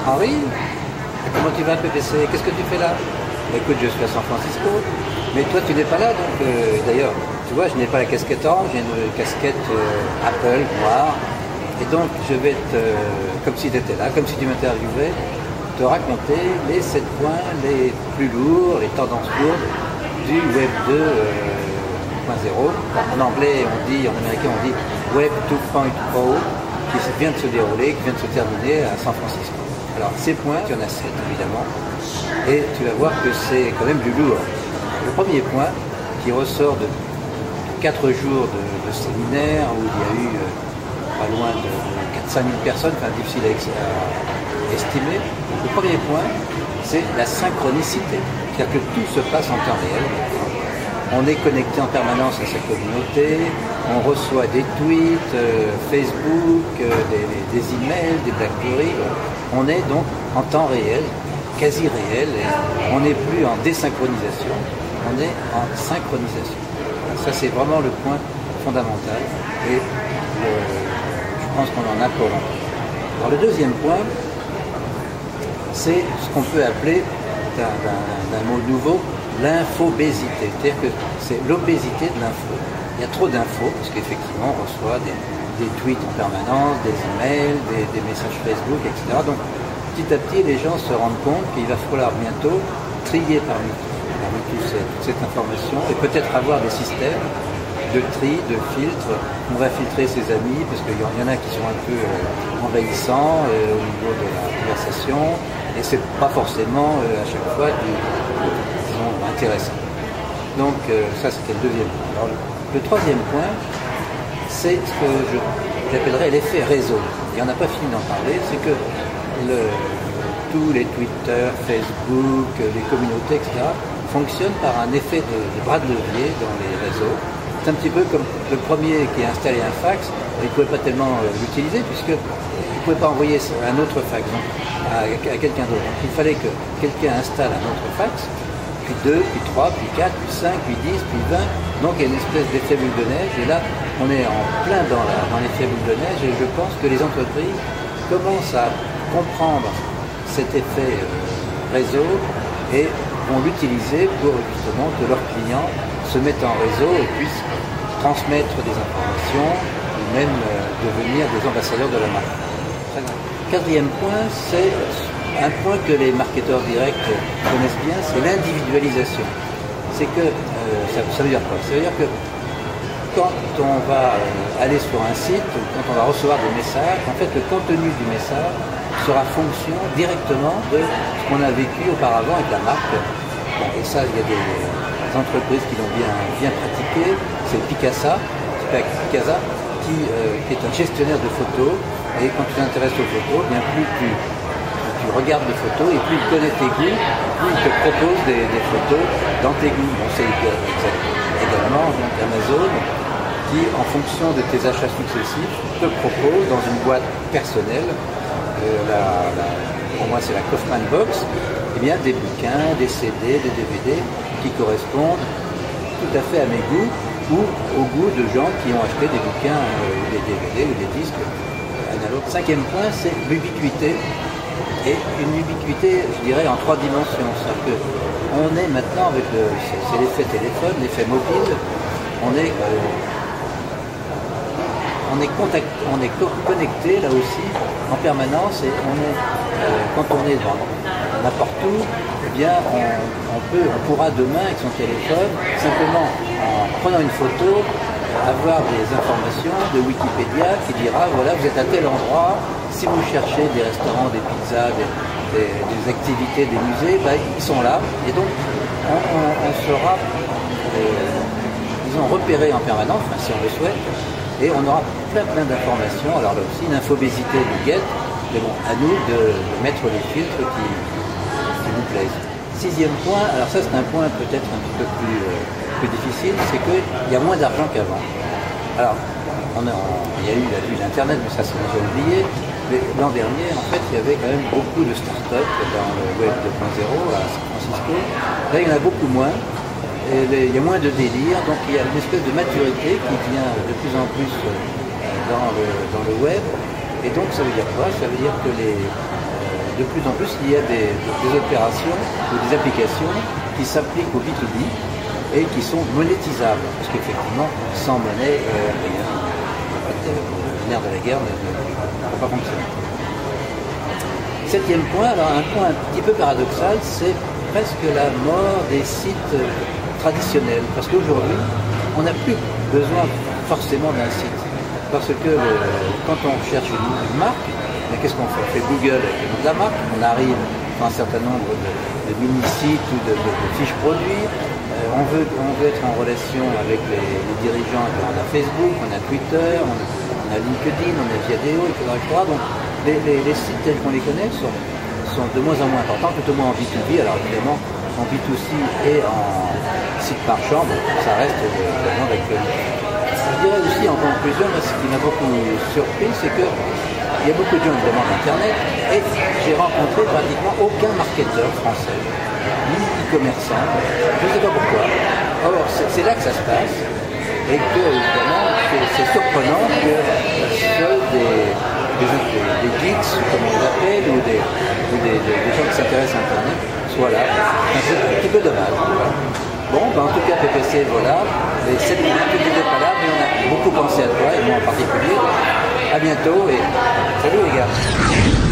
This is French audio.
Henri, comment tu vas PPC? Qu'est-ce que tu fais là? Écoute, je suis à San Francisco, mais toi tu n'es pas là, donc d'ailleurs, tu vois, je n'ai pas la casquette orange, j'ai une casquette Apple noire, et donc je vais comme si tu étais là, comme si tu m'interviewais, te raconter les 7 points les plus lourds, les tendances lourdes du Web 2.0. En anglais, en américain, on dit Web 2.0, qui vient de se dérouler, qui vient de se terminer à San Francisco. Alors ces points, il y en a 7 évidemment, et tu vas voir que c'est quand même du lourd. Le premier point, qui ressort de 4 jours de séminaire, où il y a eu pas loin de 4-5 000 personnes, enfin difficile à estimer. Le premier point, c'est la synchronicité, c'est-à-dire que tout se passe en temps réel. On est connecté en permanence à sa communauté, on reçoit des tweets, Facebook, des emails, des BlackBerry. On est donc en temps réel, quasi réel, et on n'est plus en désynchronisation, on est en synchronisation. Ça c'est vraiment le point fondamental et je pense qu'on en a pour longtemps. Alors le deuxième point, c'est ce qu'on peut appeler d'un mot nouveau, l'infobésité, c'est-à-dire que c'est l'obésité de l'info. Il y a trop d'infos, parce qu'effectivement on reçoit des tweets en permanence, des emails, des messages Facebook, etc. Donc petit à petit les gens se rendent compte qu'il va falloir bientôt trier parmi toute cette information et peut-être avoir des systèmes de tri, de filtre. On va filtrer ses amis parce qu'il y en a qui sont un peu envahissants au niveau de la conversation et c'est pas forcément à chaque fois intéressant. Donc ça c'était le deuxième point. Alors, le troisième point, c'est ce que j'appellerais l'effet réseau. Il n'y en a pas fini d'en parler, c'est que tous les Twitter, Facebook, les communautés, etc. fonctionnent par un effet de bras de levier dans les réseaux. C'est un petit peu comme le premier qui a installé un fax, il ne pouvait pas tellement l'utiliser puisqu'il ne pouvait pas envoyer un autre fax à quelqu'un d'autre. Donc il fallait que quelqu'un installe un autre fax, puis 2, puis 3, puis 4, puis 5, puis 10, puis 20. Donc il y a une espèce d'effet boule de neige et là on est en plein dans l'effet boule de neige et je pense que les entreprises commencent à comprendre cet effet réseau et vont l'utiliser pour justement que leurs clients se mettent en réseau et puissent transmettre des informations ou même devenir des ambassadeurs de la marque. Quatrième point, c'est un point que les marketeurs directs connaissent bien, c'est l'individualisation. C'est que, ça veut dire quoi? Ça veut dire que quand on va aller sur un site, quand on va recevoir des messages, en fait le contenu du message sera fonction directement de ce qu'on a vécu auparavant avec la marque. Bon, et ça, il y a des entreprises qui l'ont bien pratiqué. C'est Picasa, qui est un gestionnaire de photos. Et quand tu t'intéresses aux photos, bien plus tu regardes les photos et plus il connaît tes goûts, plus il te propose des photos dans tes goûts. Bon, c'est également donc, Amazon qui, en fonction de tes achats successifs, te propose dans une boîte personnelle, pour moi c'est la Kaufman Box, eh bien, des bouquins, des CD, des DVD qui correspondent tout à fait à mes goûts ou au goût de gens qui ont acheté des bouquins, des DVD ou des disques analogues. Cinquième point, c'est l'ubiquité. Et une ubiquité, je dirais, en 3 dimensions. C'est-à-dire qu'on est maintenant avec c'est l'effet téléphone, l'effet mobile, on est connecté là aussi en permanence et quand on est n'importe où, eh bien on pourra demain avec son téléphone, simplement en prenant une photo, avoir des informations de Wikipédia qui dira voilà vous êtes à tel endroit, si vous cherchez des restaurants, des pizzas, des activités, des musées, ben, ils sont là et donc on sera disons repéré en permanence, enfin, si on le souhaite. Et on aura plein d'informations. Alors là aussi, une infobésité nous guette, mais bon, à nous de mettre les filtres qui nous plaisent. Sixième point, alors ça c'est un point peut-être un petit peu plus difficile, c'est qu'il y a moins d'argent qu'avant. Alors, il y a eu l'Internet, mais ça c'est déjà oublié. Mais l'an dernier, en fait, il y avait quand même beaucoup de start-up dans le Web 2.0 à San Francisco. Là, il y en a beaucoup moins. Il y a moins de délire, donc il y a une espèce de maturité qui vient de plus en plus dans le web. Et donc ça veut dire quoi? Ça veut dire que de plus en plus, il y a des opérations ou des applications qui s'appliquent au B2B et qui sont monétisables. Parce qu'effectivement, sans monnaie, le nerf de la guerre ne peut pas fonctionner. Septième point, alors un point un petit peu paradoxal, c'est presque la mort des sites traditionnels. Parce qu'aujourd'hui, on n'a plus besoin forcément d'un site. Parce que quand on cherche une marque, qu'est-ce qu'on fait? On fait Google avec le nom de la marque, on arrive à un certain nombre de mini-sites ou de fiches produits. On veut être en relation avec les dirigeants, on a Facebook, on a Twitter, on a LinkedIn, on a Viadeo, etc. Donc les sites tels qu'on les connaît sont de moins en moins importants, tout au moins en B2B. Alors évidemment, en B2C et en site marchand, ça reste vraiment d'actualité. Je dirais aussi en conclusion, ce qui m'a beaucoup surpris, c'est que il y a beaucoup de gens évidemment d'Internet et j'ai rencontré pratiquement aucun marketeur français, ni e-commerçant, je ne sais pas pourquoi. Or, c'est là que ça se passe et que, évidemment, c'est surprenant que seuls des geeks, comme on les appelle, ou des gens qui s'intéressent à Internet soient là. C'est un petit peu dommage. Bon, en tout cas, PPC, voilà. Et cette minute, tu n'étais pas là, mais on a beaucoup pensé à toi, et moi en particulier. À bientôt et salut les gars.